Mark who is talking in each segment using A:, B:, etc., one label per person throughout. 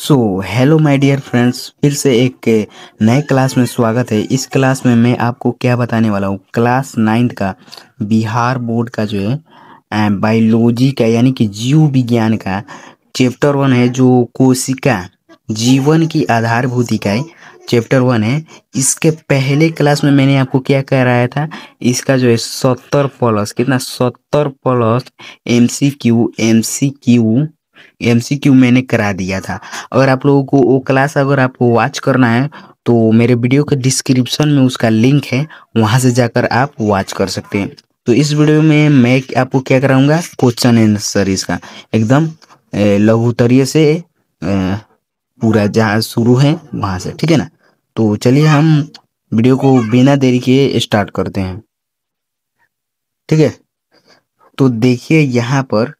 A: So hello my dear friends, फिर से एक नए क्लास में स्वागत है। इस क्लास में मैं आपको क्या बताने वाला हूँ, क्लास 9th का बिहार बोर्ड का जो है बायोलॉजी का यानी कि जीव विज्ञान का चैप्टर 1 है, जो कोशिका जीवन की आधारभूत इकाई चैप्टर 1 है। इसके पहले क्लास में मैंने आपको क्या कराया था, इसका जो है 70 प्लस कितना 70 प्लस एमसीक्यू मैंने करा दिया था। अगर आप लोगों को वो क्लास अगर आपको वॉच करना है तो मेरे वीडियो के डिस्क्रिप्शन में उसका लिंक है, वहां से जाकर आप वॉच कर सकते हैं। तो इस वीडियो में मैं आपको क्या कराऊंगा, क्वेश्चन आंसर इसका एकदम लघुतरीय से पूरा जहाँ शुरू है वहां से, ठीक है ना। तो चलिए हम वीडियो को बिना देरी के स्टार्ट करते हैं, ठीक है। तो देखिए यहाँ पर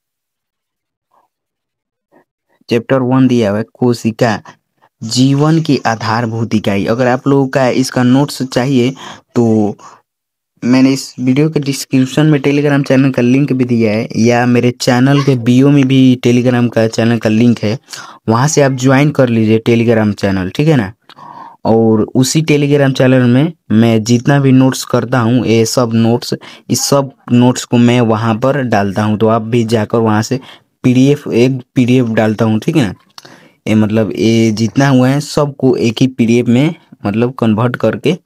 A: चैप्टर 1 दिया हुआ है, कोशिका जीवन की आधारभूत इकाई। अगर आप लोगों का इसका नोट्स चाहिए तो मैंने इस वीडियो के डिस्क्रिप्शन में टेलीग्राम चैनल का लिंक भी दिया है, या मेरे चैनल के बीओ में भी टेलीग्राम का चैनल का लिंक है, वहां से आप ज्वाइन कर लीजिए टेलीग्राम चैनल, ठीक है ना। और उसी टेलीग्राम चैनल में मैं जितना भी नोट्स करता हूँ, ये सब नोट्स इस सब नोट्स को मैं वहां पर डालता हूँ, तो आप भी जाकर वहां से पीडीएफ डालता हूँ, ठीक है ना। ये मतलब ये जितना हुआ है सबको एक ही पीडीएफ में मतलब कन्वर्ट करके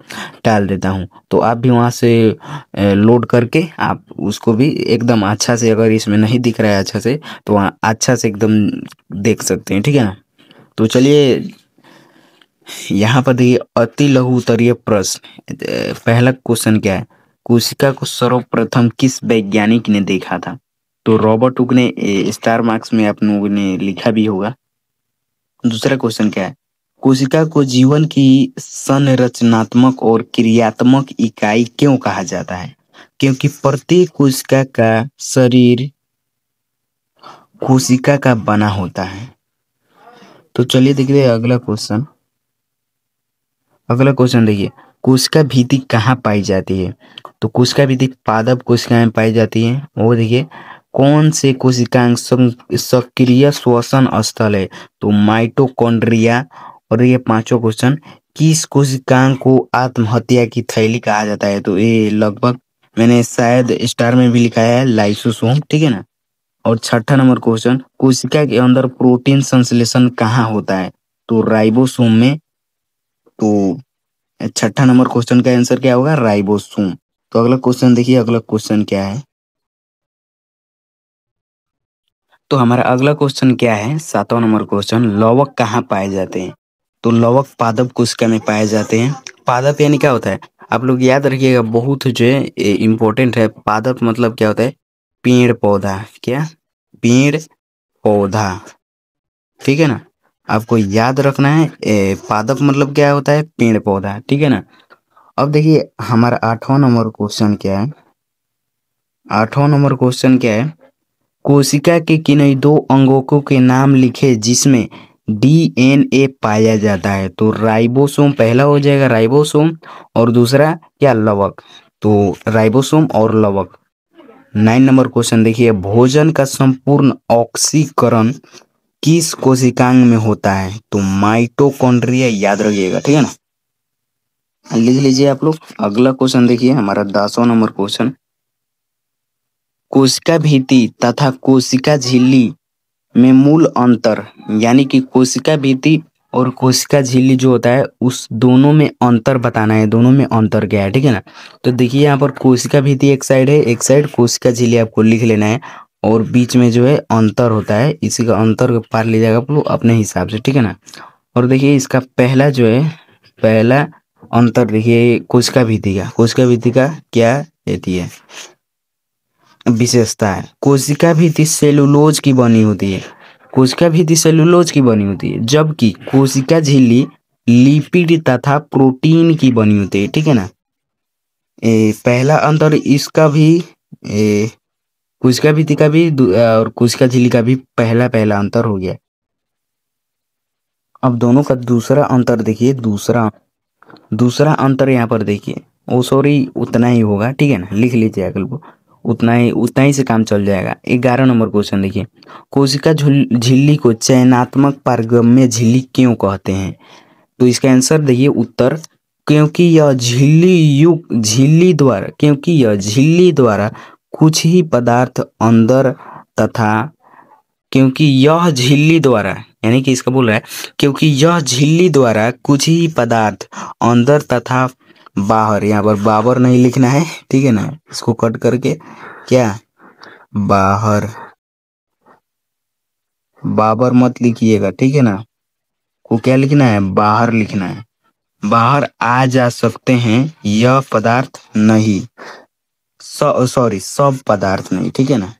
A: डाल देता हूँ। तो आप भी वहाँ से लोड करके आप उसको भी एकदम अच्छा से, अगर इसमें नहीं दिख रहा है अच्छा से, तो वहाँ अच्छा से एकदम देख सकते हैं, ठीक है ना। तो चलिए यहाँ पर देखिए, अति लघु उत्तरीय प्रश्न। पहला क्वेश्चन क्या है, कोशिका को सर्वप्रथम किस वैज्ञानिक ने देखा था? तो रॉबर्ट हुक ने, स्टार मार्क्स में आप लोगों ने लिखा भी होगा। दूसरा क्वेश्चन क्या है, कोशिका को जीवन की संरचनात्मक और क्रियात्मक इकाई क्यों कहा जाता है? क्योंकि प्रत्येक कोशिका का शरीर कोशिका का बना होता है। तो चलिए देखिए अगला क्वेश्चन देखिए, कोशिका भित्ति कहाँ पाई जाती है? तो कोशिका भित्ति पादप कोशिकाएं में पाई जाती है। वो देखिए, कौन से कोशिकांग सक्रिय श्वसन स्थल है? तो माइटोकॉन्ड्रिया। और ये पांचों क्वेश्चन, किस कोशिकांग को आत्महत्या की थैली कहा जाता है? तो ये लगभग मैंने शायद स्टार में भी लिखा है, लाइसोसोम, ठीक है ना। और छठा नंबर क्वेश्चन, कोशिका के अंदर प्रोटीन संश्लेषण कहाँ होता है? तो राइबोसोम में। तो छठा नंबर क्वेश्चन का आंसर क्या होगा, राइबोसोम। तो अगला क्वेश्चन देखिए, अगला क्वेश्चन क्या है। तो हमारा अगला क्वेश्चन क्या है, 7वां नंबर क्वेश्चन, लवक कहाँ पाए जाते हैं? तो लवक पादप कोशिका में पाए जाते हैं। पादप यानी क्या होता है, आप लोग याद रखिएगा, बहुत जो है इम्पोर्टेंट है। पादप मतलब क्या होता है, पेड़ पौधा। क्या, पेड़ पौधा, ठीक है ना। आपको याद रखना है, पादप मतलब क्या होता है, पेड़ पौधा, ठीक है ना। अब देखिए हमारा 8वां नंबर क्वेश्चन क्या है। 8वां नंबर क्वेश्चन क्या है, कोशिका के किन्हीं दो अंगों के नाम लिखे जिसमें डीएनए पाया जाता है? तो राइबोसोम पहला हो जाएगा, राइबोसोम, और दूसरा क्या, लवक। तो राइबोसोम और लवक। 9 नंबर क्वेश्चन देखिए, भोजन का संपूर्ण ऑक्सीकरण किस कोशिकांग में होता है? तो माइटोकॉन्ड्रिया, याद रखिएगा, ठीक है ना, लिख लीजिए आप लोग। अगला क्वेश्चन देखिए हमारा 10वां नंबर क्वेश्चन, कोशिका भित्ति तथा कोशिका झिल्ली में मूल अंतर, यानी कि कोशिका भित्ति और कोशिका झिल्ली जो होता है उस दोनों में अंतर बताना है, दोनों में अंतर क्या है, ठीक है ना। तो देखिए यहाँ पर कोशिका भित्ति एक साइड है, एक साइड कोशिका झिल्ली आपको लिख लेना है, और बीच में जो है अंतर होता है, इसी का अंतर पार लीजिएगा आप लोग अपने हिसाब से, ठीक है ना। और देखिए इसका पहला जो है, पहला अंतर देखिए, कोशिका भित्ति का क्या रहती है, विशेषता है। कोशिका भित्ति सेलुलोज की बनी होती है, कोशिका भित्ति सेलुलोज की बनी होती है, जबकि कोशिका झिल्ली लिपिड तथा प्रोटीन की बनी होती है, ठीक है ना। पहला अंतर इसका भी, कोशिका भित्ति का भी और कोशिका झिल्ली का भी पहला पहला अंतर हो गया। अब दोनों का दूसरा अंतर देखिए, दूसरा अंतर यहाँ पर देखिए, ओ सॉरी उतना ही होगा, ठीक है ना, लिख लीजिए अगल को। उतना ही से काम चल जाएगा। 11 नंबर क्वेश्चन देखिए, कोशिका झिल्ली को चयनात्मक पारगम्य झिल्ली क्यों कहते हैं? तो इसका आंसर देखिए उत्तर, क्योंकि यह झिल्ली द्वारा कुछ ही पदार्थ अंदर तथा क्योंकि यह झिल्ली द्वारा, यानी कि इसका बोल रहा है क्योंकि यह झिल्ली द्वारा कुछ ही पदार्थ अंदर तथा बाहर, यहाँ पर बाबर नहीं लिखना है, ठीक है ना, इसको कट करके क्या बाहर, बाबर मत लिखिएगा, ठीक है ना, को क्या लिखना है, बाहर लिखना है। बाहर आ जा सकते हैं यह पदार्थ नहीं, सॉरी सब पदार्थ नहीं, ठीक है ना।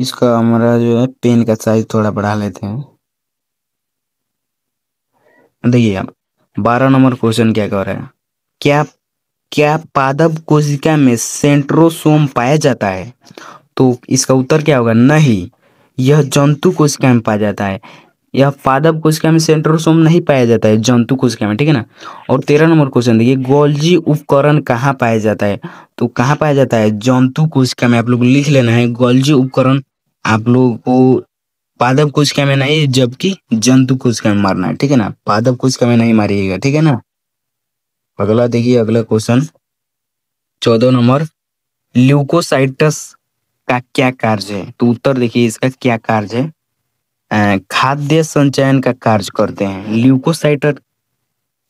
A: इसका हमारा जो है पेन का साइज थोड़ा बढ़ा लेते हैं। देखिए आप 12 नंबर क्वेश्चन क्या कह रहा है, क्या क्या पादप कोशिका में सेंट्रोसोम पाया जाता है? तो इसका उत्तर क्या होगा, नहीं, यह जंतु कोशिका में पाया जाता है। यह पादप कोशिका में सेंट्रोसोम नहीं पाया जाता है, जंतु कोशिका में, ठीक है ना। और 13 नंबर क्वेश्चन देखिए, गोल्जी उपकरण कहाँ पाया जाता है? तो कहाँ पाया जाता है, जंतु कोशिका में। आप लोग लिख लेना है गोल्जी उपकरण, आप लोग को पादप कोशिका में नहीं जबकि जंतु कोशिका में मारना है, ठीक है ना, पादप कोशिका में नहीं मारिएगा, ठीक है ना। अगला देखिए, अगला क्वेश्चन 14 नंबर, ल्यूकोसाइटस का क्या कार्य है? तो उत्तर देखिए इसका क्या कार्य है, खाद्य संचयन का कार्य करते हैं। ल्यूकोसाइट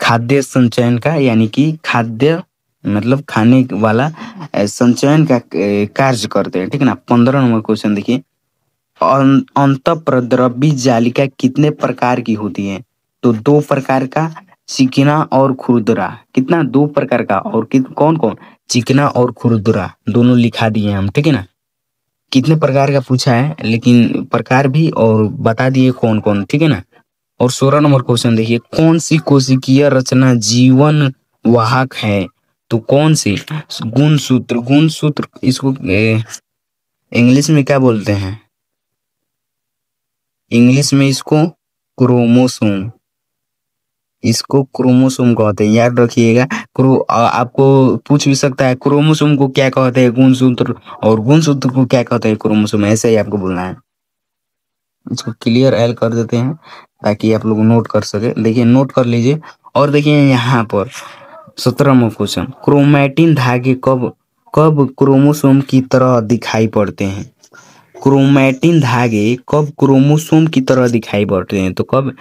A: खाद्य संचयन का, यानी कि खाद्य मतलब खाने वाला संचयन का कार्य करते हैं, ठीक है ना। 15 नंबर क्वेश्चन देखिए, अंतःप्रद्रवी जालिका कितने प्रकार की होती है? तो 2 प्रकार का, चिकना और खुरदरा। कितना, 2 प्रकार का, और कौन कौन, चिकना और खुरदरा, दोनों लिखा दिए हम, ठीक है ना। कितने प्रकार का पूछा है, लेकिन प्रकार भी और बता दिए कौन कौन, ठीक है ना। और 16 नंबर क्वेश्चन देखिए, कौन सी कोशिकीय रचना जीवन वाहक है? तो कौन सी, गुणसूत्र इसको इंग्लिश में क्या बोलते हैं, इंग्लिश में इसको क्रोमोसोम, इसको क्रोमोसोम कहते हैं, याद रखिएगा। आपको पूछ भी सकता है क्रोमोसोम को क्या कहते हैं, गुणसूत्र, और गुणसूत्र को क्या कहते हैं, क्रोमोसोम, ऐसे ही आपको बोलना है। इसको क्लियर एल कर देते हैं ताकि आप लोग नोट कर सके। देखिए नोट कर लीजिए। और देखिए यहाँ पर 17वां क्वेश्चन, क्रोमैटिन धागे कब कब क्रोमोसोम की तरह दिखाई पड़ते हैं? क्रोमैटिन धागे कब क्रोमोसोम की तरह दिखाई पड़ते हैं? तो कब,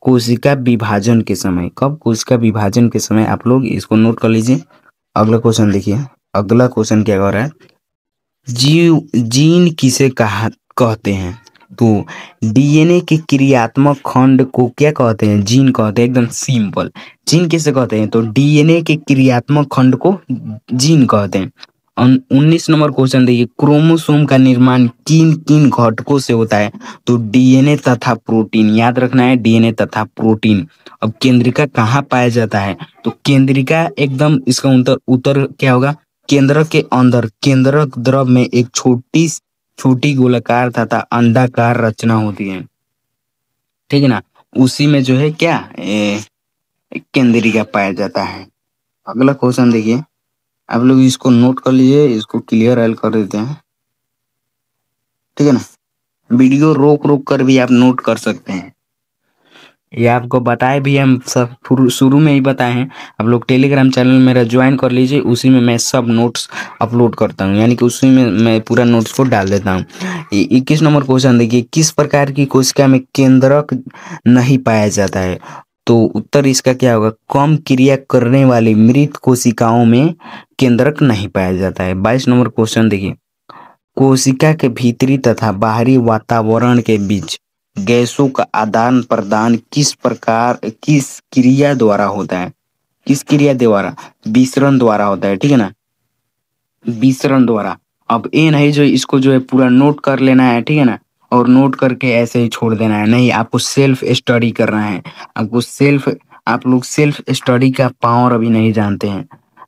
A: कोशिका विभाजन के समय, कब कोशिका विभाजन के समय, आप लोग इसको नोट कर लीजिए। अगला क्वेश्चन देखिए, अगला क्वेश्चन क्या कह रहा है, जीन किसे कहते हैं? तो डीएनए के क्रियात्मक खंड को क्या कहते हैं, जीन कहते हैं, एकदम सिंपल। जीन किसे कहते हैं? तो डीएनए के क्रियात्मक खंड को जीन कहते हैं। 19 नंबर क्वेश्चन देखिए, क्रोमोसोम का निर्माण किन किन घटकों से होता है? तो डीएनए तथा प्रोटीन, याद रखना है, डीएनए तथा प्रोटीन। अब केंद्रिका कहाँ पाया जाता है? तो केंद्रिका एकदम, इसका उत्तर उत्तर क्या होगा, केंद्रक के अंदर, केंद्रक द्रव में एक छोटी छोटी गोलाकार तथा अंडाकार रचना होती है, ठीक है ना, उसी में जो है क्या, केंद्रिका पाया जाता है। अगला क्वेश्चन देखिए, आप लोग इसको नोट कर लीजिए, इसको क्लियर एल कर देते हैं, ठीक है ना। वीडियो रोक रोक कर भी आप नोट कर सकते हैं, ये आपको बताए भी, हम सब शुरू में ही बताए हैं। आप लोग टेलीग्राम चैनल मेरा ज्वाइन कर लीजिए, उसी में मैं सब नोट्स अपलोड करता हूँ, यानी कि उसी में मैं पूरा नोट्स को डाल देता हूँ। 21 नंबर क्वेश्चन देखिए, किस प्रकार की कोशिका में केंद्रक नहीं पाया जाता है? तो उत्तर इसका क्या होगा, कम क्रिया करने वाली मृत कोशिकाओं में केंद्रक नहीं पाया जाता है। 22 नंबर क्वेश्चन देखिए, कोशिका के भीतरी तथा बाहरी वातावरण के बीच गैसों का आदान प्रदान किस क्रिया द्वारा होता है? किस क्रिया द्वारा? विसरण द्वारा होता है, ठीक है ना, विसरण द्वारा। अब ये नहीं जो इसको जो है पूरा नोट कर लेना है, ठीक है ना, और नोट करके ऐसे ही छोड़ देना है, नहीं, आपको सेल्फ स्टडी करना है। आप लोग सेल्फ स्टडी का पावर अभी नहीं जानते हैं।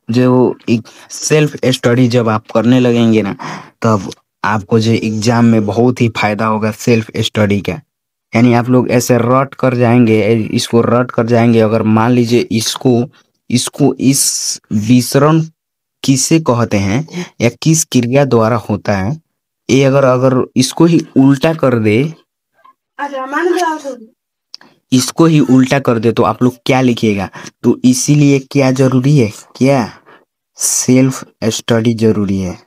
A: जो एक सेल्फ स्टडी जब आप करने लगेंगे ना, तब आपको जो एग्जाम में बहुत ही फायदा होगा सेल्फ स्टडी का। यानी आप लोग ऐसे रट कर जाएंगे, अगर मान लीजिए इसको इसको इस विसरण किसे कहते हैं या किस क्रिया द्वारा होता है, ये अगर अगर इसको ही उल्टा कर दे, इसको ही उल्टा कर दे तो आप लोग क्या लिखिएगा? तो इसीलिए क्या जरूरी है, क्या सेल्फ स्टडी जरूरी है,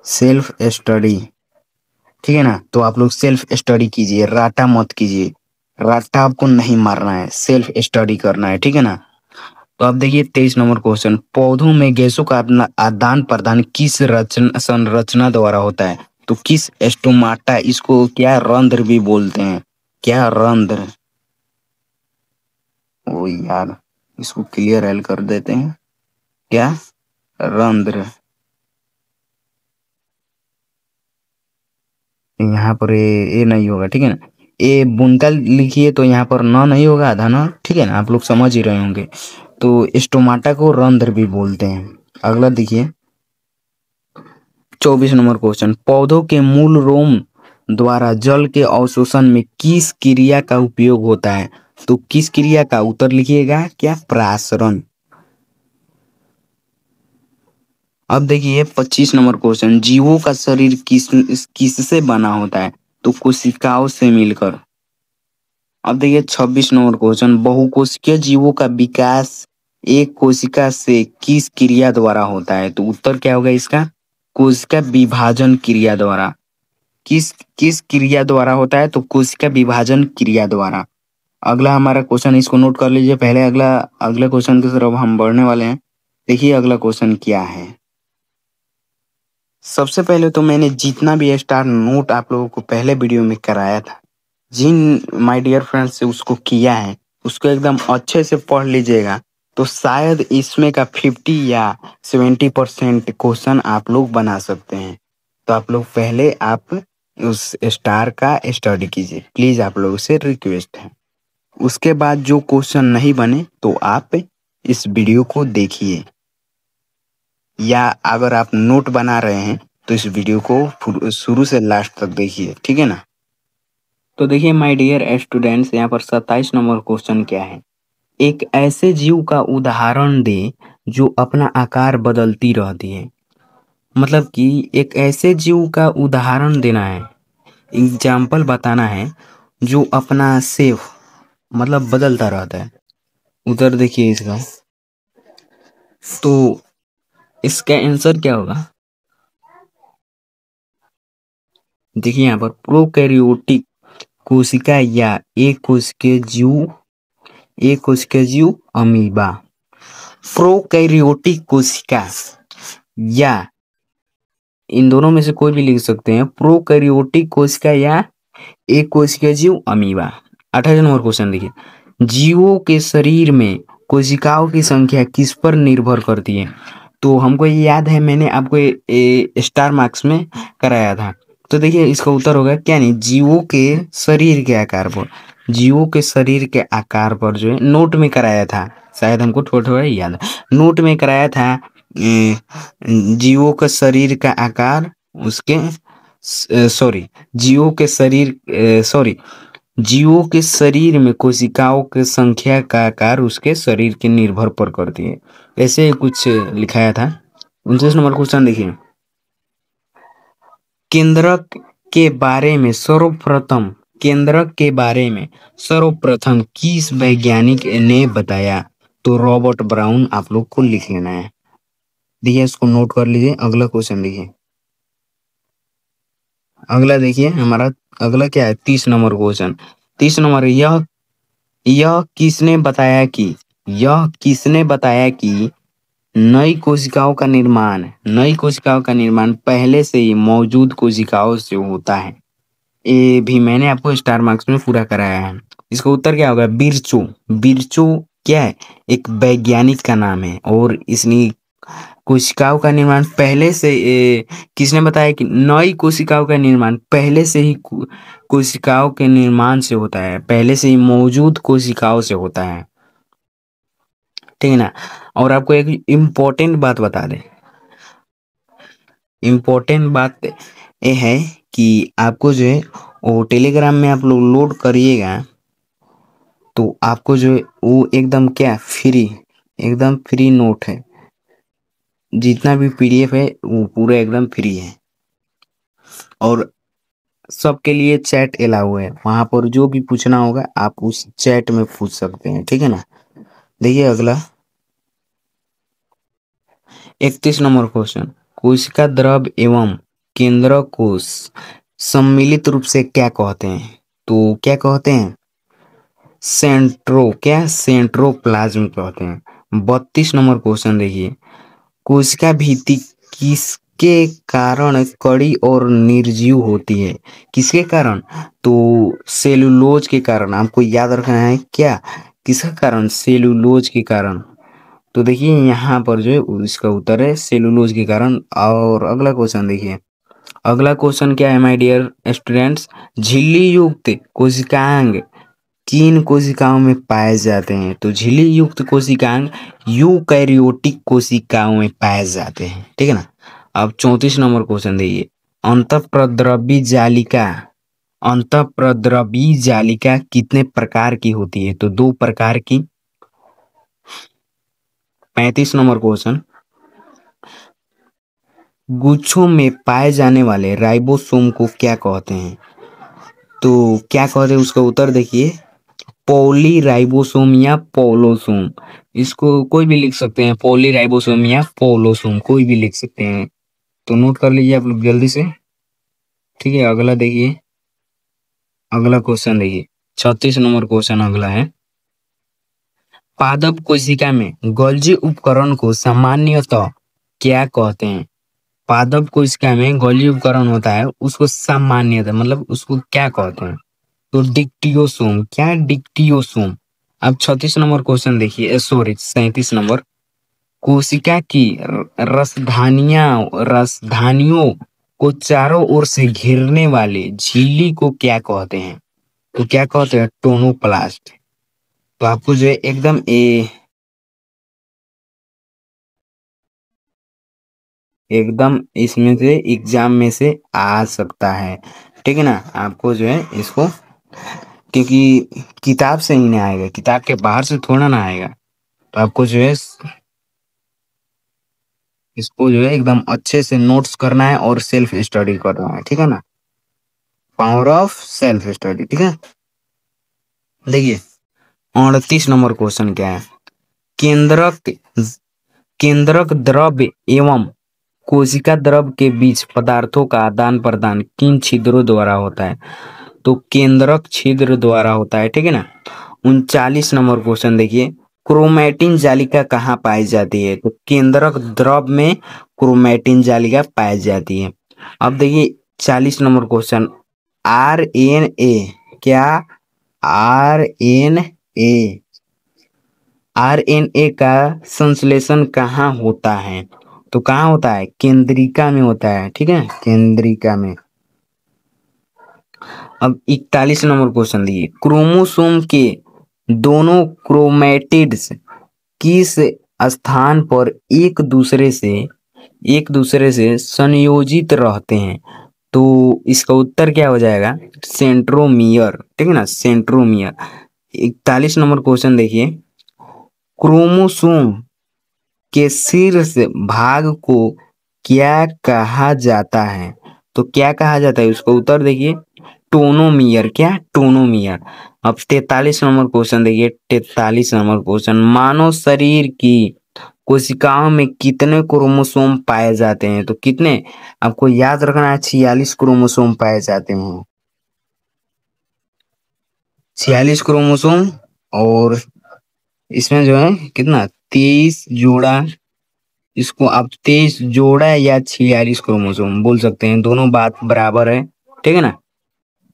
A: सेल्फ स्टडी। ठीक है ना, तो आप लोग सेल्फ स्टडी कीजिए, राटा मत कीजिए, राटा आपको नहीं मारना है, सेल्फ स्टडी करना है। ठीक है ना। तो अब देखिए 23 नंबर क्वेश्चन, पौधों में गैसों का आदान प्रदान किस रचना संरचना द्वारा होता है? तो किस स्टोमाटा, इसको क्या रंध्र भी बोलते हैं, क्या रंध्र, ओ यार इसको क्लियर एल कर देते हैं, क्या रंध्र। यहाँ पर ये नहीं होगा, ठीक है ना, ये बुनता लिखिए तो यहाँ पर न नहीं होगा, आधा न, ठीक है ना, आप लोग समझ ही रहे होंगे। तो स्टोमाटा को रंध्र भी बोलते हैं। अगला देखिए 24 नंबर क्वेश्चन, पौधों के मूल रोम द्वारा जल के अवशोषण में किस क्रिया का उपयोग होता है? तो किस क्रिया का, उत्तर लिखिएगा क्या, प्रासरण। अब देखिए 25 नंबर क्वेश्चन, जीवों का शरीर किससे बना होता है? तो कोशिकाओं से मिलकर। अब देखिए 26 नंबर क्वेश्चन, बहुकोशिकीय जीवों का विकास एक कोशिका से किस क्रिया द्वारा होता है? तो उत्तर क्या होगा इसका, कोशिका विभाजन क्रिया द्वारा। किस किस क्रिया द्वारा होता है? तो कोशिका विभाजन क्रिया द्वारा। अगला हमारा क्वेश्चन, इसको नोट कर लीजिए पहले, अगला अगले क्वेश्चन की तरफ हम बढ़ने वाले हैं। देखिए अगला क्वेश्चन क्या है। सबसे पहले तो मैंने जितना भी स्टार नोट आप लोगों को पहले वीडियो में कराया था, जिन माय डियर फ्रेंड्स से उसको किया है, उसको एकदम अच्छे से पढ़ लीजिएगा, तो शायद इसमें का 50 या 70% क्वेश्चन आप लोग बना सकते हैं। तो आप लोग पहले आप उस स्टार का स्टडी कीजिए, प्लीज, आप लोगों से रिक्वेस्ट है। उसके बाद जो क्वेश्चन नहीं बने तो आप इस वीडियो को देखिए, या अगर आप नोट बना रहे हैं तो इस वीडियो को शुरू से लास्ट तक देखिए, ठीक है ना। तो देखिए माय डियर स्टूडेंट्स, यहाँ पर 27 नंबर क्वेश्चन क्या है, एक ऐसे जीव का उदाहरण दे जो अपना आकार बदलती रहती है। मतलब कि एक ऐसे जीव का उदाहरण देना है, एग्जाम्पल बताना है, जो अपना शेप मतलब बदलता रहता है। उधर देखिए इसका, तो इसका आंसर क्या होगा? देखिए यहाँ पर प्रोकैरियोटिक कोशिका या एक कोशिकीय जीव अमीबा। प्रोकैरियोटिक कोशिका या, इन दोनों में से कोई भी लिख सकते हैं, प्रोकैरियोटिक कोशिका या एक कोशिकीय जीव अमीबा। 28 नंबर क्वेश्चन देखिए, जीवों के शरीर में कोशिकाओं की संख्या किस पर निर्भर करती है? तो हमको ये याद है, मैंने आपको स्टार मार्क्स में कराया था। तो देखिए इसका उत्तर होगा क्या, नहीं, जीवों के शरीर के आकार पर, जीवों के शरीर के आकार पर जो है नोट में कराया था, शायद हमको थोड़ा थोड़ा याद है, नोट में कराया था। जीवों का शरीर का आकार उसके, सॉरी, जीवों के शरीर, सॉरी, जीवों के शरीर में कोशिकाओं की संख्या का आकार उसके शरीर के निर्भर पर करती है, ऐसे कुछ लिखाया था। 29 नंबर क्वेश्चन देखिए, केंद्रक के बारे में सर्वप्रथम, केंद्रक के बारे में सर्वप्रथम किस वैज्ञानिक ने बताया? तो रॉबर्ट ब्राउन आप लोग को लिख लेना है। देखिए इसको नोट कर लीजिए। अगला क्वेश्चन देखिए, अगला देखिए हमारा, अगला क्या है, 30 नंबर क्वेश्चन। 30 नंबर, यह किसने बताया कि, यह किसने बताया कि नई कोशिकाओं का निर्माण पहले से ही मौजूद कोशिकाओं से होता है? ये भी मैंने आपको स्टार मार्क्स में पूरा कराया है। इसका उत्तर क्या होगा, बिरचो। बिरचो क्या है, एक वैज्ञानिक का नाम है, और इसने कोशिकाओं का निर्माण पहले से, किसने बताया कि नई कोशिकाओं का निर्माण पहले से ही कोशिकाओं के निर्माण से होता है, पहले से ही मौजूद कोशिकाओं से होता है, ठीक है ना। और आपको एक इम्पोर्टेंट बात बता दें, इम्पोर्टेंट बात ये है कि आपको जो है वो टेलीग्राम में आप लोग लोड करिएगा, तो आपको जो है वो एकदम क्या, फ्री, एकदम फ्री नोट है। जितना भी पीडीएफ है वो पूरा एकदम फ्री है, और सबके लिए चैट अलाउ है, वहां पर जो भी पूछना होगा आप उस चैट में पूछ सकते हैं, ठीक है ना। देखिए अगला 31 नंबर क्वेश्चन, कोशिका द्रव एवं केंद्र कोश सम्मिलित रूप से क्या कहते हैं? तो क्या कहते हैं? सेंट्रोप्लाज्म कहते हैं। 32 नंबर क्वेश्चन देखिए, कोशिका भित्ति किसके कारण कड़ी और निर्जीव होती है? किसके कारण? तो सेलुलोज के कारण, आपको याद रखना है क्या, किसके कारण? सेलुलोज के कारण। तो देखिए यहाँ पर जो है इसका उत्तर है सेलुलोज के कारण। और अगला क्वेश्चन देखिए, अगला क्वेश्चन क्या है माय डियर स्टूडेंट्स, झिल्ली युक्त कोशिकांग किन कोशिकाओं में पाए जाते हैं? तो झिल्ली युक्त कोशिकांग यूकैरियोटिक कोशिकाओं में पाए जाते हैं, ठीक है ना। अब 34 नंबर क्वेश्चन देखिए, अंतःप्रद्रवी जालिका अंतःप्रद्रवी जालिका कितने प्रकार की होती है? तो 2 प्रकार की। 35 नंबर क्वेश्चन, गुच्छों में पाए जाने वाले राइबोसोम को क्या कहते हैं? तो क्या कहते हैं उसका उत्तर देखिए, पॉलीराइबोसोम या पोलोसोम। इसको कोई भी लिख सकते हैं, पॉलीराइबोसोम या पोलोसोम कोई भी लिख सकते हैं, तो नोट कर लीजिए आप लोग जल्दी से, ठीक है। अगला देखिए, अगला क्वेश्चन देखिए 36 नंबर क्वेश्चन अगला है, पादप कोशिका में गोल्जी उपकरण को सामान्यतः क्या कहते हैं? पादप कोशिका में गोल्जी उपकरण होता है उसको सामान्यतः मतलब उसको क्या कहते हैं? तो डिक्टियोसोम। क्या? डिक्टियोसोम। अब 36 नंबर क्वेश्चन देखिए, सॉरी 37 नंबर, कोशिका की रसधानियों को चारों ओर से घेरने वाले झिल्ली को क्या कहते हैं? तो क्या कहते हैं? टोनोप्लास्ट। तो आपको जो है एकदम एकदम इसमें से एग्जाम में से आ सकता है, ठीक है ना। आपको जो है इसको, क्योंकि किताब से ही नहीं आएगा, किताब के बाहर से थोड़ा ना आएगा, तो आपको जो है इसको जो है एकदम अच्छे से नोट्स करना है और सेल्फ स्टडी करना है, ठीक है ना। पावर ऑफ सेल्फ स्टडी, ठीक है। देखिए 38 नंबर क्वेश्चन क्या है, केंद्रक केंद्रक द्रव एवं कोशिका द्रव के बीच पदार्थों का आदान प्रदान किन छिद्रों द्वारा होता है? तो केंद्रक छिद्र द्वारा होता है, ठीक है ना। 39 नंबर क्वेश्चन देखिए, क्रोमैटिन जालिका कहाँ पाई जाती है? तो केंद्रक द्रव में क्रोमैटिन जालिका पाई जाती है। अब देखिए 40 number question, R N A, क्या? आर एन ए आरएनए का संश्लेषण कहाँ होता है? तो कहाँ होता है? केंद्रिका में होता है, ठीक है, केंद्रिका में। अब 41 नंबर क्वेश्चन दिए, क्रोमोसोम के दोनों क्रोमैटिड्स किस स्थान पर एक दूसरे से संयोजित रहते हैं? तो इसका उत्तर क्या हो जाएगा? सेंट्रोमियर, ठीक है ना, सेंट्रोमियर। 41 नंबर क्वेश्चन देखिए, क्रोमोसोम के शीर्ष भाग को क्या कहा जाता है? तो क्या कहा जाता है उसका उत्तर देखिए, टोनोमियर। क्या? टोनोमियर। अब 43 नंबर क्वेश्चन देखिए, 43 नंबर क्वेश्चन, मानव शरीर की कोशिकाओं में कितने क्रोमोसोम पाए जाते हैं? तो कितने? आपको याद रखना है 46 क्रोमोसोम पाए जाते हैं, 46 क्रोमोसोम। और इसमें जो है कितना, 23 जोड़ा, इसको आप 23 जोड़ा या 46 क्रोमोसोम बोल सकते हैं, दोनों बात बराबर है, ठीक है ना।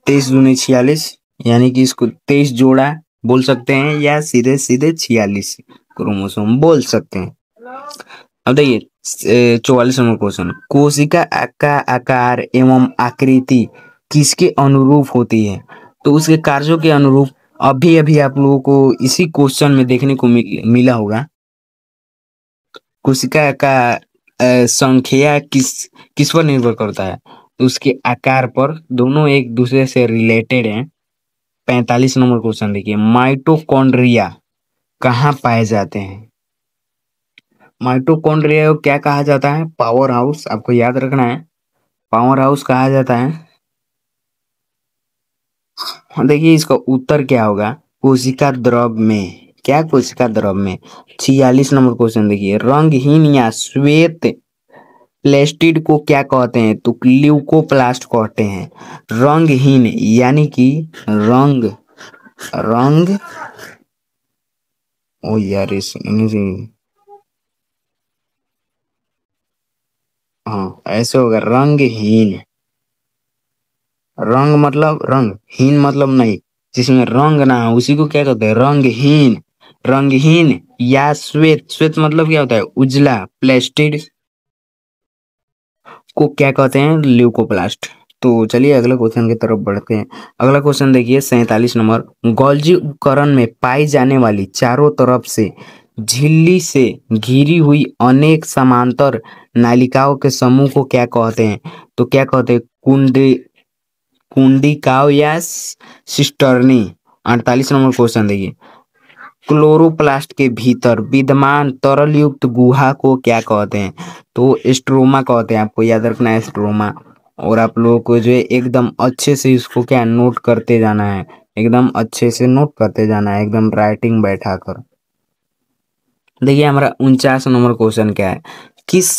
A: 23 दूनी 46, यानी कि इसको 23 जोड़ा बोल सकते हैं या सीधे सीधे 46 क्रोमोसोम बोल सकते हैं। अब देखिए 44 नंबर क्वेश्चन, कोशिका का आकार एवं आकृति किसके अनुरूप होती है? तो उसके कार्यों के अनुरूप। अभी अभी आप लोगों को इसी क्वेश्चन में देखने को मिला होगा, कोशिका का संख्या किस पर निर्भर करता है? तो उसके आकार पर, दोनों एक दूसरे से रिलेटेड हैं। 45 नंबर क्वेश्चन देखिए, माइटोकॉन्ड्रिया कहाँ पाए जाते हैं? माइटोकॉन्ड्रिया को क्या कहा जाता है? पावर हाउस, आपको याद रखना है, पावर हाउस कहा जाता है। देखिए इसका उत्तर क्या होगा, कोशिका द्रव में। क्या कोशिका द्रव में? 46 नंबर क्वेश्चन देखिए, रंगहीन या श्वेत प्लेस्टिड को क्या कहते हैं? तो ल्यूकोप्लास्ट कहते हैं। रंगहीन यानी कि रंग रंग ओ यार इस हाँ ऐसे होगा, रंगहीन। रंग मतलब रंग, हीन मतलब नहीं, जिसमें रंग ना हो उसी को क्या कहते हैं? रंगहीन। रंगहीन या श्वेत, श्वेत मतलब क्या होता है? उजला। प्लेस्टिड को क्या कहते हैं? ल्यूकोप्लास्ट। तो चलिए अगले क्वेश्चन की तरफ बढ़ते हैं। अगला क्वेश्चन देखिए 47 नंबर, गोल्जी उपकरण में पाई जाने वाली चारों तरफ से झिल्ली से घिरी हुई अनेक समांतर नालिकाओं के समूह को क्या कहते हैं? तो क्या कहते हैं? कुंडिकाओं या सिस्टर्नी। 48 नंबर क्वेश्चन देखिए, क्लोरोप्लास्ट के भीतर विद्यमान तरल युक्त गुहा को क्या कहते हैं? तो स्ट्रोमा कहते हैं, आपको याद रखना है स्ट्रोमा। और आप लोगों को जो है एकदम अच्छे से इसको क्या नोट करते जाना है, एकदम अच्छे से नोट करते जाना है, एकदम राइटिंग बैठा कर। देखिए हमारा 49 नंबर क्वेश्चन क्या है, किस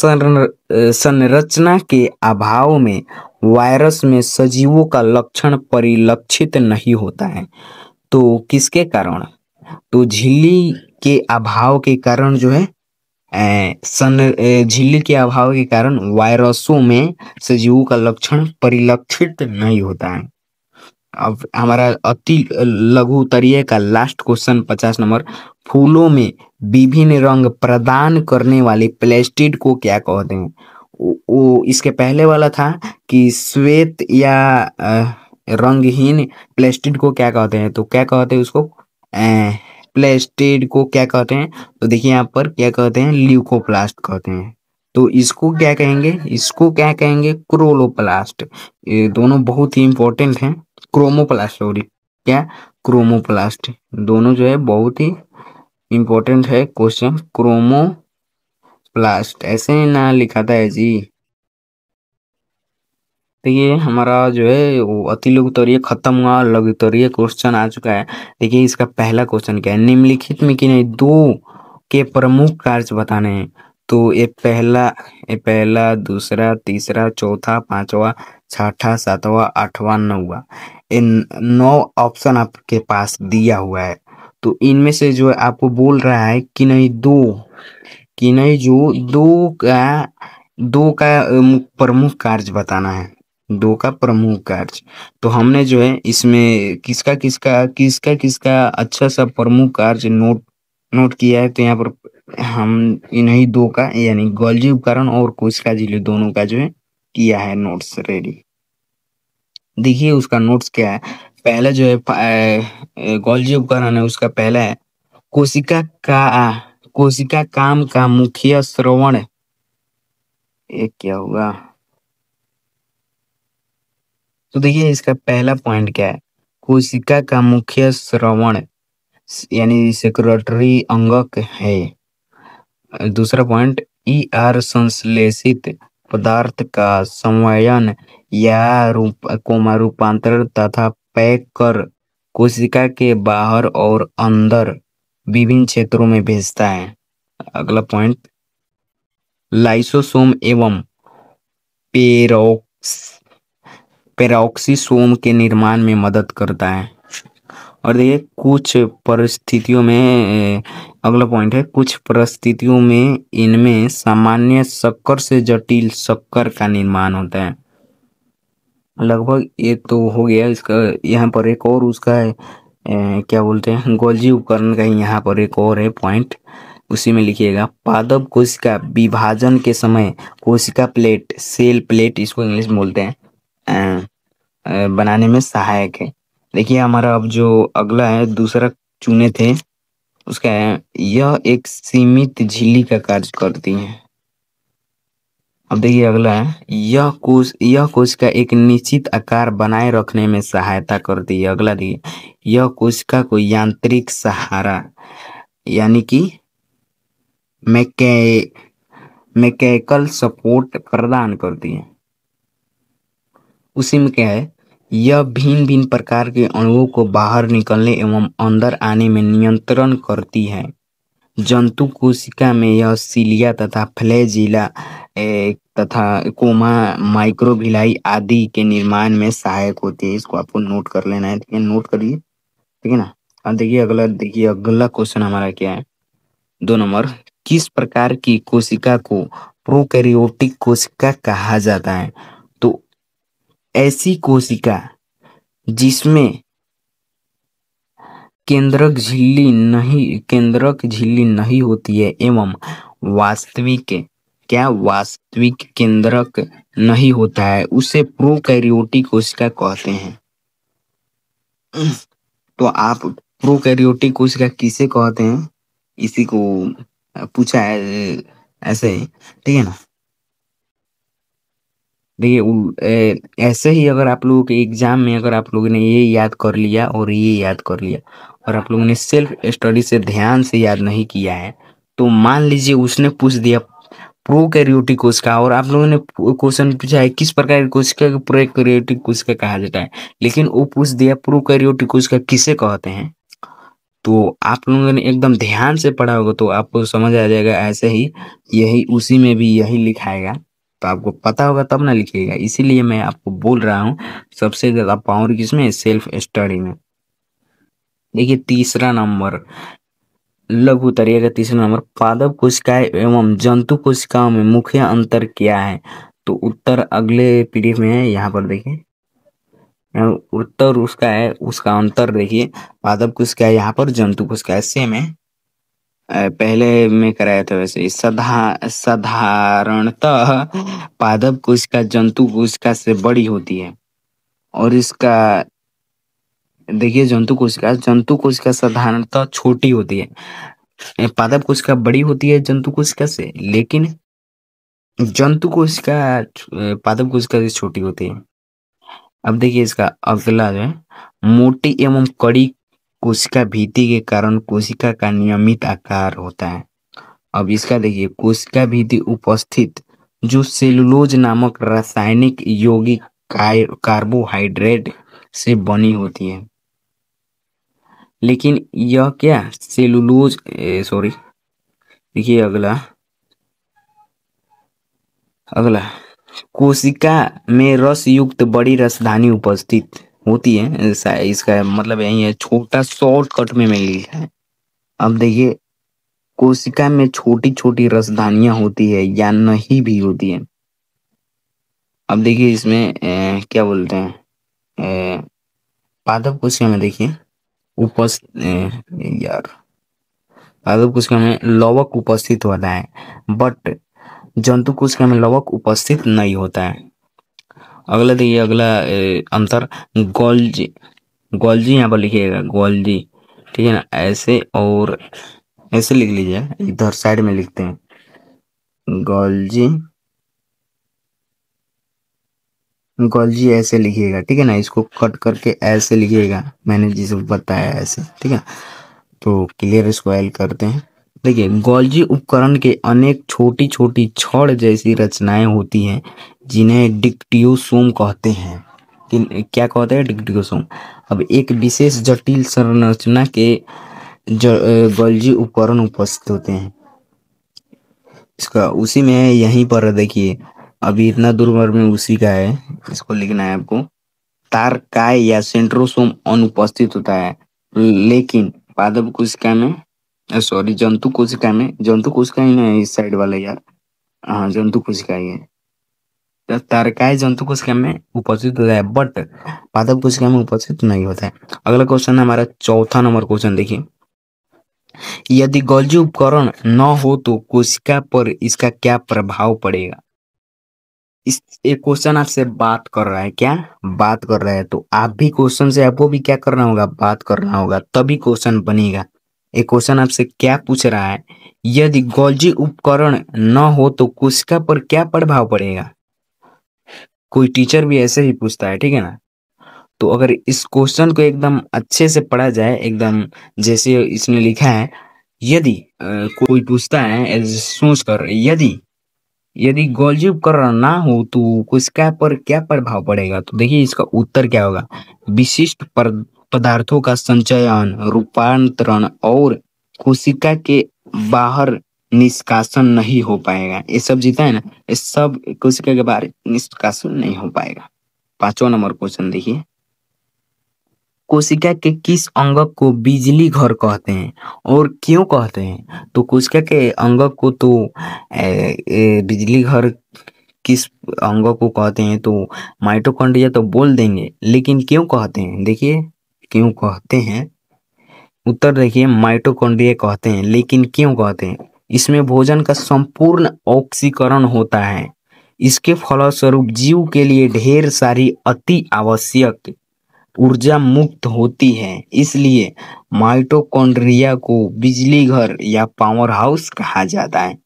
A: संरचना के अभाव में वायरस में सजीवों का लक्षण परिलक्षित नहीं होता है? तो किसके कारण? तो झिल्ली के अभाव के कारण जो है झिल्ली के अभाव के कारण वायरसों में सजीवों का लक्षण परिलक्षित नहीं होता है। अब हमारा अति लघु उत्तरीय का लास्ट क्वेश्चन 50 नंबर, फूलों में विभिन्न रंग प्रदान करने वाले प्लेस्टिड को क्या कहते हैं? वो इसके पहले वाला था कि श्वेत या रंगहीन प्लेस्टिड को क्या कहते हैं? तो क्या कहते हैं उसको? प्लेस्टिड को क्या कहते हैं? तो देखिए यहाँ पर क्या कहते हैं? ल्यूकोप्लास्ट कहते हैं। तो इसको क्या कहेंगे? इसको क्या कहेंगे? क्रोलोप्लास्ट। ये दोनों बहुत ही इंपॉर्टेंट हैं। क्रोमोप्लास्ट सॉरी, क्या? क्रोमोप्लास्ट, दोनों जो है बहुत ही इंपॉर्टेंट है क्वेश्चन। क्रोमोप्लास्ट ऐसे ही ना लिखाता है जी। देखिए हमारा जो है वो अति लघु उत्तरीय खत्म हुआ, लघु उत्तरीय क्वेश्चन आ चुका है। देखिए इसका पहला क्वेश्चन क्या है, निम्नलिखित में कि नहीं दो के प्रमुख कार्य बताने हैं? तो ये पहला दूसरा तीसरा चौथा पांचवा छठा सातवां आठवां नौवां, इन 9 ऑप्शन आपके पास दिया हुआ है। तो इनमें से जो है आपको बोल रहा है कि नहीं दो, कि नहीं जो दो का प्रमुख कार्य बताना है, दो का प्रमुख कार्य। तो हमने जो है इसमें किसका किसका किसका किसका अच्छा सा प्रमुख कार्य नोट नोट किया है। तो यहाँ पर हम इन्हीं दो का यानी गोल्जी उपकरण और कोशिका झिल्ली दोनों का जो है किया है नोट्स रेडी। देखिए उसका नोट्स क्या है, पहला जो है गोल्जी उपकरण है उसका पहला है, कोशिका का कोशिका काम का मुख्य श्रवण, ये क्या हुआ? तो देखिए इसका पहला पॉइंट क्या है, कोशिका का मुख्य श्रवण यानी सेक्रेटरी अंगक है। दूसरा पॉइंट, ई आर संश्लेषित पदार्थ का संवयन या रूपांतरण तथा पैक कर कोशिका के बाहर और अंदर विभिन्न क्षेत्रों में भेजता है। अगला पॉइंट, लाइसोसोम एवं पेरोक्स पेरोक्सीसोम के निर्माण में मदद करता है। और देखिए कुछ परिस्थितियों में अगला पॉइंट है, कुछ परिस्थितियों में इनमें सामान्य शक्कर से जटिल शक्कर का निर्माण होता है। लगभग ये तो हो गया इसका। यहाँ पर एक और उसका है क्या बोलते हैं, गोल्जी उपकरण का ही यहाँ पर एक और है पॉइंट, उसी में लिखिएगा, पादप कोशिका विभाजन के समय कोशिका प्लेट, सेल प्लेट इसको इंग्लिश में बोलते हैं, बनाने में सहायक है। देखिए हमारा अब जो अगला है दूसरा चुने थे उसका है, यह एक सीमित झिल्ली का कार्य करती है। अब देखिए अगला है, यह कोशिका एक निश्चित आकार बनाए रखने में सहायता करती है। अगला देखिए, यह कोशिका को यांत्रिक सहारा यानी कि मैके मैकेनिकल सपोर्ट प्रदान करती है। उसी में क्या है, यह भिन्न भिन्न प्रकार के अणुओं को बाहर निकलने एवं अंदर आने में नियंत्रण करती है। जंतु कोशिका में यह सीलिया तथा फ्लैजिला तथा कोमा माइक्रोविलाई आदि के निर्माण में सहायक होती है। इसको आपको नोट कर लेना है, ठीक है, नोट करिए, ठीक है ना। अब देखिए अगला क्वेश्चन हमारा क्या है, 2 नंबर, किस प्रकार की कोशिका को प्रोकैरियोटिक कोशिका कहा जाता है? तो ऐसी कोशिका जिसमें केंद्रक झिल्ली नहीं होती है एवं वास्तविक केंद्रक नहीं होता है, उसे प्रोकैरियोटिक कोशिका कहते हैं। तो आप प्रोकैरियोटिक कोशिका किसे कहते हैं, इसी को पूछा है ऐसे ही, ठीक है ना। देखिए ऐसे ही अगर आप लोगों के एग्जाम में अगर आप लोगों ने ये याद कर लिया और ये याद कर लिया और आप लोगों ने सेल्फ स्टडी से ध्यान से याद नहीं किया है, तो मान लीजिए उसने पूछ दिया प्रोकैरियोटिक कोशिका और आप लोगों ने क्वेश्चन पूछा है किस प्रकार की कोशिका को प्रोकैरियोटिक कोशिका कहा जाता है, लेकिन वो पूछ दिया प्रोकैरियोटिक कोशिका किसे कहते हैं। तो आप लोगों ने एकदम ध्यान से पढ़ा होगा तो आपको समझ आ जाएगा। ऐसे ही यही उसी में भी यही लिखाएगा, तो आपको पता होगा तब ना लिखिएगा। इसीलिए मैं आपको बोल रहा हूँ सबसे ज्यादा पावर किसमें, सेल्फ स्टडी में। देखिए तीसरा नंबर, लघु उत्तरीय का तीसरा नंबर, पादप कोशिकाएं एवं जंतु कोशिकाओं में मुख्य अंतर क्या है? तो उत्तर अगले पीडीएफ में है, यहाँ पर देखिए उत्तर उसका है, उसका अंतर देखिए। पादप कोशिकाएं यहाँ पर, जंतु कोशिकाएं सेम है, पहले में कराया था वैसे ही। साधारणतः पादप कोशिका जंतु कोशिका से बड़ी होती है और इसका देखिए जंतु कोशिका साधारणतः छोटी होती है, पादप कोशिका बड़ी होती है जंतु कोशिका से, लेकिन जंतु कोशिका पादप कोशिका से छोटी होती है। अब देखिए इसका अगला जो है, मोटी एवं कड़ी कोशिका भित्ति के कारण कोशिका का नियमित आकार होता है। अब इसका देखिए, कोशिका भित्ति उपस्थित जो सेलुलोज नामक रासायनिक यौगिक कार्बोहाइड्रेट से बनी होती है। लेकिन यह क्या सेलुलोज सॉरी, देखिए अगला कोशिका में रस युक्त बड़ी रसधानी उपस्थित होती है। इसका मतलब यही है, छोटा शॉर्टकट में लिखा है। अब देखिए कोशिका में छोटी छोटी रसधानियां होती है या नहीं भी होती है। अब देखिए इसमें क्या बोलते हैं, पादप कोशिका में देखिए यार पादप कोशिका में लवक उपस्थित होता है, बट जंतु कोशिका में लवक उपस्थित नहीं होता है। अगला देखिए अंतर, गोल्जी यहाँ पर लिखिएगा, गोल्जी, ठीक है ना, ऐसे और ऐसे लिख लीजिए, इधर साइड में लिखते हैं गोल्जी, गोल्जी ऐसे लिखिएगा, ठीक है ना। इसको कट करके ऐसे लिखिएगा, मैंने जिसे बताया ऐसे, ठीक है। तो क्लियर, इसको एल करते हैं। देखिए गोल्जी उपकरण के अनेक छोटी छोटी छड़ जैसी रचनाएं होती हैं जिन्हें डिक्टियोसोम कहते हैं। क्या कहते हैं, डिक्टियोसोम। अब एक विशेष जटिल संरचना के गोल्जी उपकरण उपस्थित होते हैं। इसका उसी में है, यहीं पर देखिए अभी इतना दूर भर में उसी का है, इसको लिखना है आपको। तारकाय या सेंट्रोसोम अनुपस्थित होता है, लेकिन पादप कोशिका में सॉरी जंतु कोशिका ही नहीं, इस साइड वाला यार, हाँ जंतु कोशिका ही है। तो तारकाय जंतु कोशिका में उपस्थित होता है, बट पादप कोशिका में उपस्थित नहीं होता है। अगला क्वेश्चन हमारा चौथा नंबर क्वेश्चन देखिए, यदि गोल्जी उपकरण न हो तो कोशिका पर इसका क्या प्रभाव पड़ेगा? इस एक क्वेश्चन आपसे बात कर रहा है, क्या बात कर रहा है, तो आप भी क्वेश्चन से आपको भी क्या करना होगा, बात करना होगा, तभी क्वेश्चन बनेगा। एक क्वेश्चन आपसे क्या पूछ रहा है, यदि गोल्जी उपकरण न हो तो कोशिका पर क्या प्रभाव पड़ेगा? कोई टीचर भी ऐसे ही पूछता है, ठीक है ना। तो अगर इस क्वेश्चन को एकदम अच्छे से पढ़ा जाए, एकदम जैसे इसने लिखा है, यदि कोई पूछता है सोच कर, यदि यदि गोल्जीकरण ना हो तो उसका पर क्या प्रभाव पड़ेगा, तो देखिए इसका उत्तर क्या होगा। विशिष्ट पदार्थों का संचयन, रूपांतरण और कोशिका के बाहर निष्कासन नहीं हो पाएगा। ये सब जीता है ना, ये सब कोशिका के बाहर निष्कासन नहीं हो पाएगा। 5वां नंबर क्वेश्चन देखिए, कोशिका के किस अंग को बिजली घर कहते हैं और क्यों कहते हैं। तो कोशिका के अंग को तो बिजली घर किस अंग को कहते हैं, तो माइटोकॉन्ड्रिया तो बोल देंगे, लेकिन क्यों कहते हैं, देखिए क्यों कहते हैं। उत्तर देखिए, माइटोकॉन्ड्रिया कहते हैं, लेकिन क्यों कहते हैं। इसमें भोजन का संपूर्ण ऑक्सीकरण होता है। इसके फलस्वरूप जीव के लिए ढेर सारी अति आवश्यक ऊर्जा मुक्त होती है। इसलिए माइटोकॉन्ड्रिया को बिजली घर या पावर हाउस कहा जाता है।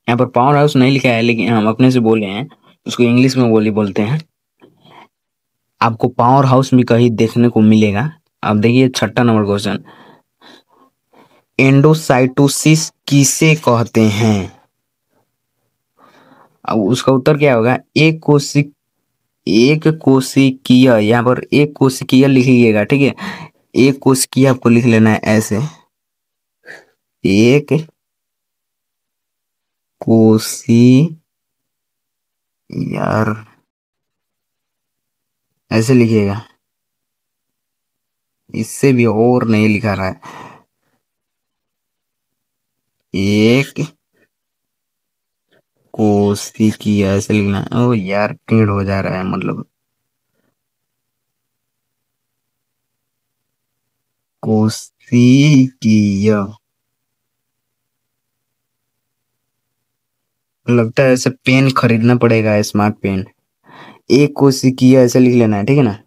A: यहाँ पर पावर हाउस नहीं लिखा है, लेकिन हम अपने से बोले हैं, उसको इंग्लिश में बोलते हैं। आपको पावर हाउस में कहीं देखने को मिलेगा। अब देखिए 6वां नंबर क्वेश्चन, एंडोसाइटोसिस किसे कहते हैं। अब उसका उत्तर क्या होगा, एक कोशिकीय, यहाँ पर एक कोशिकीय लिख लीजिएगा, ठीक है। एक कोशिकीय आपको लिख लेना है ऐसे, एक कोशी, यार ऐसे लिखिएगा, इससे भी और नहीं लिखा रहा है। एक कोशिकीय ऐसे लिखना है। ओ यार टेढ़ हो जा रहा है, मतलब कोशिकीय, लगता है ऐसे पेन खरीदना पड़ेगा, स्मार्ट पेन। एक कोशिकीय ऐसे लिख लेना है, ठीक है ना।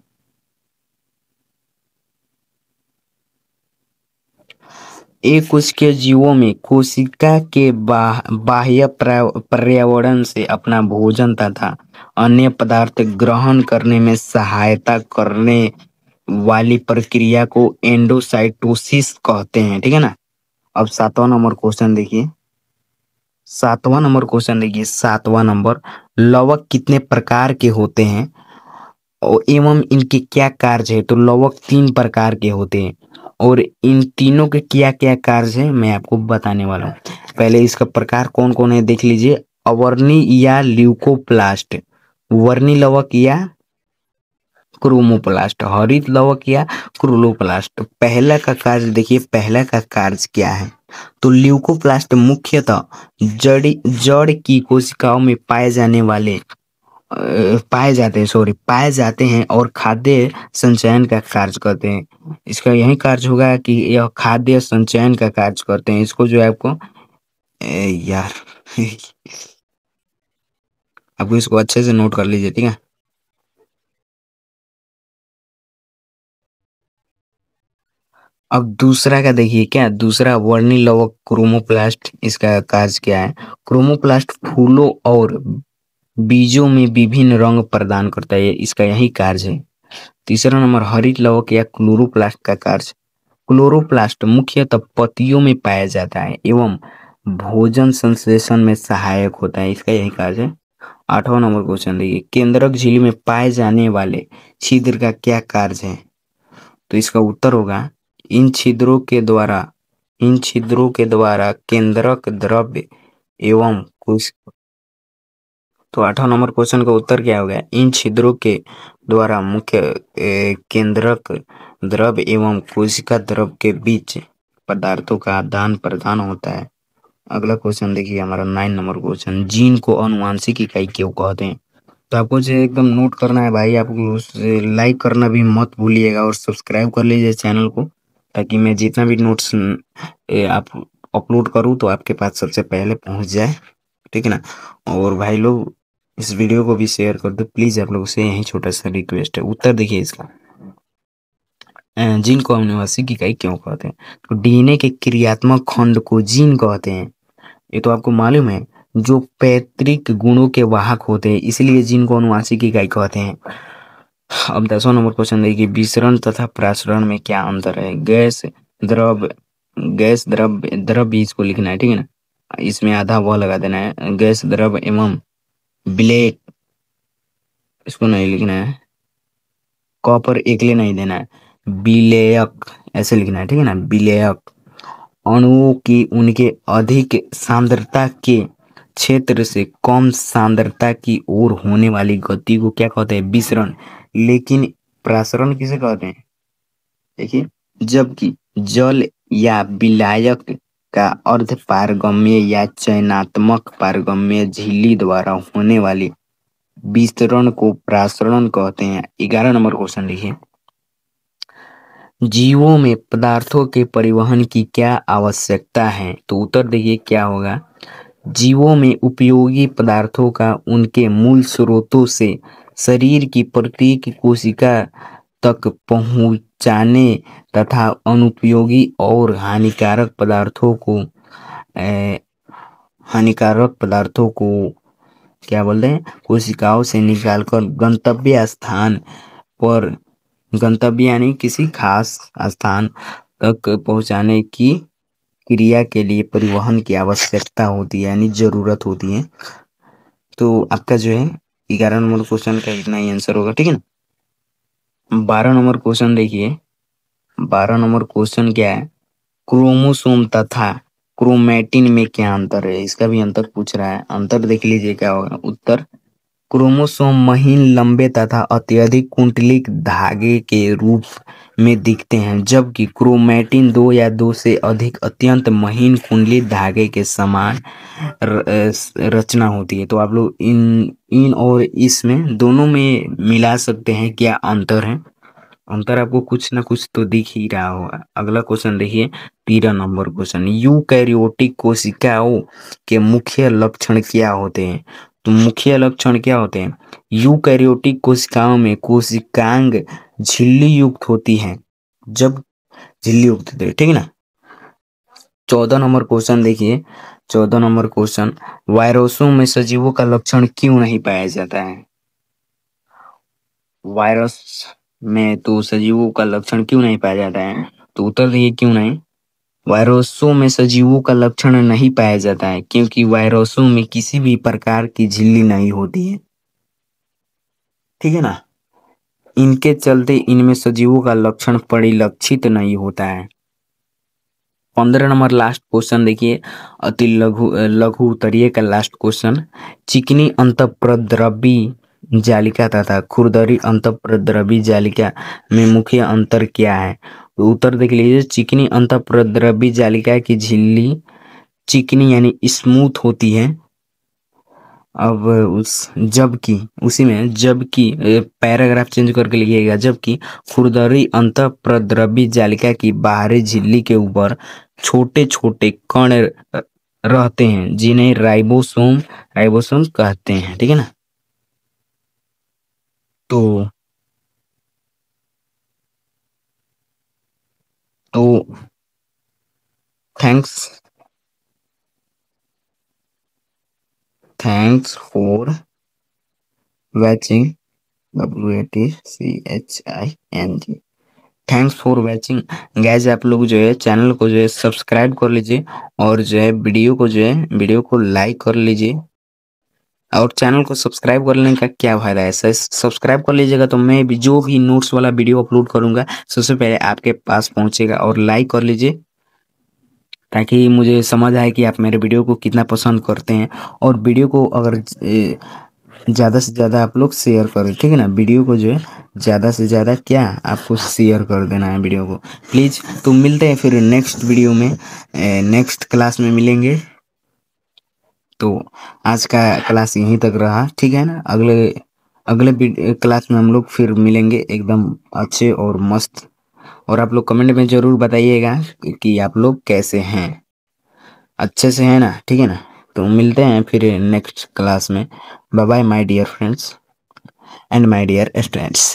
A: एक कोशिकीय जीवों में कोशिका के बाह्य पर्यावरण से अपना भोजन तथा अन्य पदार्थ ग्रहण करने में सहायता करने वाली प्रक्रिया को एंडोसाइटोसिस कहते हैं, ठीक है ना। अब 7वां नंबर, लवक कितने प्रकार के होते हैं और एवं इनके क्या कार्य है। तो लवक 3 प्रकार के होते हैं और इन तीनों के क्या क्या कार्य है मैं आपको बताने वाला हूँ। पहले इसका प्रकार कौन कौन है देख लीजिए, अवर्णी या ल्यूकोप्लास्ट, वर्णी लवक या क्रोमोप्लास्ट, हरित लवक या क्लोरोप्लास्ट। पहला का कार्य देखिए, पहला का कार्य क्या है, तो ल्यूकोप्लास्ट मुख्यतः जड़ की कोशिकाओं में पाए जाते हैं और खाद्य संचयन का कार्य करते हैं। इसका यही कार्य होगा कि यह खाद्य संचयन का कार्य करते हैं। इसको जो है आपको यार आपको इसको अच्छे से नोट कर लीजिए, ठीक है। अब दूसरा का देखिए, क्या दूसरा वर्णी लवक क्रोमोप्लास्ट, इसका कार्य क्या है। क्रोमोप्लास्ट फूलों और बीजों में विभिन्न रंग प्रदान करता है, इसका यही कार्य है। तीसरा नंबर, हरित लवक या क्लोरोप्लास्ट का कार्य। क्लोरोप्लास्ट मुख्यतः पत्तियों में पाया जाता है एवं भोजन संश्लेषण में सहायक होता है, इसका यही कार्य है। 8वां नंबर क्वेश्चन देखिए, केंद्रक झिल्ली में पाए जाने वाले छिद्र का क्या कार्य है। तो इसका उत्तर होगा, इन छिद्रों के द्वारा केंद्रक द्रव्य एवं कुछ। तो 8वां नंबर क्वेश्चन का उत्तर क्या होगा, इन छिद्रों के द्वारा मुख्य केंद्रक द्रव्य एवं कोशिका द्रव्य के बीच पदार्थों का आदान प्रदान होता है। अगला क्वेश्चन देखिए हमारा 9 नंबर क्वेश्चन, जीन को अनुवांशिक इकाई क्यों कहते हैं। तो आपको जो एकदम नोट करना है भाई, आपको लाइक करना भी मत भूलिएगा और सब्सक्राइब कर लीजिए चैनल को, ताकि मैं जितना भी नोट्स आप अपलोड करूँ तो आपके पास सबसे पहले पहुंच जाए, ठीक है ना। और भाई लोग इस वीडियो को भी शेयर कर दो प्लीज, आप लोगों से यही छोटा सा रिक्वेस्ट है। उत्तर देखिए इसका, जीन को अनुवांशिक इकाई क्यों कहते हैं। तो डीएनए के क्रियात्मक खंड को जीन कहते हैं, ये तो आपको मालूम है, जो पैतृक गुणों के वाहक होते हैं, इसलिए जीन को अनुवांशिक इकाई कहते हैं। अब 10वां नंबर क्वेश्चन देखिए, विसरण तथा प्रसरण में क्या अंतर है। गैस द्रव, गैस द्रव, द्रव भी इसको लिखना है, ठीक है ना, इसमें आधा वह लगा देना है, गैस द्रव एवं ब्लेक, इसको नहीं लिखना है, कॉपर एकले नहीं देना है, विलेयक ऐसे लिखना है, ठीक है ना, विलेयक अणुओं की उनके अधिक सांद्रता के क्षेत्र से कम सांद्रता की ओर होने वाली गति को क्या कहते हैं, विसरण। लेकिन प्रसरण किसे कहते हैं, देखिए, जबकि जल या विलायक का अर्ध पारगम्य या चयनात्मक पारगम्य झिल्ली द्वारा होने वाली विस्तरण को प्रसरण कहते हैं। 11 नंबर क्वेश्चन लिखिए, जीवों में पदार्थों के परिवहन की क्या आवश्यकता है, तो उत्तर देखिए क्या होगा, जीवों में उपयोगी पदार्थों का उनके मूल स्रोतों से शरीर की प्रत्येक कोशिका तक पहुंचाने तथा अनुपयोगी और हानिकारक पदार्थों को क्या बोलते हैं, कोशिकाओं से निकालकर गंतव्य यानी किसी खास स्थान तक पहुंचाने की क्रिया के लिए परिवहन की आवश्यकता होती है, यानी जरूरत होती है। तो आपका जो है 11 नंबर क्वेश्चन का इतना ही आंसर होगा, ठीक है ना। 12 नंबर क्वेश्चन देखिए, 12 नंबर क्वेश्चन क्या है, क्रोमोसोम तथा क्रोमैटिन में क्या अंतर है, इसका भी अंतर पूछ रहा है। अंतर देख लीजिए क्या होगा, उत्तर, क्रोमोसोम महीन, लंबे तथा अत्यधिक कुंडलिक धागे के रूप में दिखते हैं, जबकि क्रोमैटिन दो या दो से अधिक अत्यंत महीन कुंडलित धागे के समान रचना होती है। तो आप लोग इन और इसमें दोनों में मिला सकते हैं, क्या अंतर है, अंतर आपको कुछ ना कुछ तो दिख ही रहा होगा। अगला क्वेश्चन देखिए, 13 नंबर क्वेश्चन, यूकैरियोटिक कोशिकाओं के मुख्य लक्षण क्या होते हैं, तो मुख्य लक्षण क्या होते हैं, यूकैरियोटिक कोशिकाओं में कोशिकांग झिल्ली युक्त होती है, जब झिल्ली युक्त होती है, ठीक है ना। 14 नंबर क्वेश्चन देखिए, 14 नंबर क्वेश्चन, वायरसों में सजीवों का लक्षण क्यों नहीं पाया जाता है, वायरस में तो सजीवों का लक्षण क्यों नहीं पाया जाता है, तो उत्तर देखिए क्यों नहीं, वायरसों में सजीवों का लक्षण नहीं पाया जाता है क्योंकि वायरसों में किसी भी प्रकार की झिल्ली नहीं होती है, ठीक है ना, इनके चलते इनमें सजीवों का लक्षण परिलक्षित नहीं होता है। 15 नंबर लास्ट क्वेश्चन देखिए, अति लघु उत्तरीय का लास्ट क्वेश्चन, चिकनी अंतःप्रद्रवी जालिका तथा खुरदरी अंतःप्रद्रवी जालिका में मुख्य अंतर क्या है, तो उत्तर देख लीजिए, चिकनी अंतःप्रद्रवी जालिका की झिल्ली चिकनी यानी स्मूथ होती है, अब जबकि पैराग्राफ चेंज करके लिखिएगा, जबकि खुरदरी अंतःप्रद्रवी जालिका की बाहरी झिल्ली के ऊपर छोटे छोटे कण रहते हैं जिन्हें राइबोसोम कहते हैं, ठीक है ना। तो thanks for watching, WATCHING, thanks for watching guys. आप लोग जो है चैनल को जो है सब्सक्राइब कर लीजिए और जो है वीडियो को लाइक कर लीजिए। और चैनल को सब्सक्राइब करने का क्या फायदा है, सब्सक्राइब कर लीजिएगा तो मैं भी जो भी नोट्स वाला वीडियो अपलोड करूंगा सबसे पहले आपके पास पहुंचेगा। और लाइक कर लीजिए ताकि मुझे समझ आए कि आप मेरे वीडियो को कितना पसंद करते हैं। और वीडियो को अगर ज़्यादा से ज़्यादा आप लोग शेयर करें, ठीक है ना, वीडियो को जो है ज़्यादा से ज़्यादा क्या आपको शेयर कर देना है वीडियो को प्लीज़। तो मिलते हैं फिर नेक्स्ट वीडियो में, नेक्स्ट क्लास में मिलेंगे। तो आज का क्लास यहीं तक रहा, ठीक है ना, अगले अगले क्लास में हम लोग फिर मिलेंगे एकदम अच्छे और मस्त। और आप लोग कमेंट में ज़रूर बताइएगा कि आप लोग कैसे हैं, अच्छे से हैं ना, ठीक है ना। तो मिलते हैं फिर नेक्स्ट क्लास में। Bye bye my dear friends and my dear students.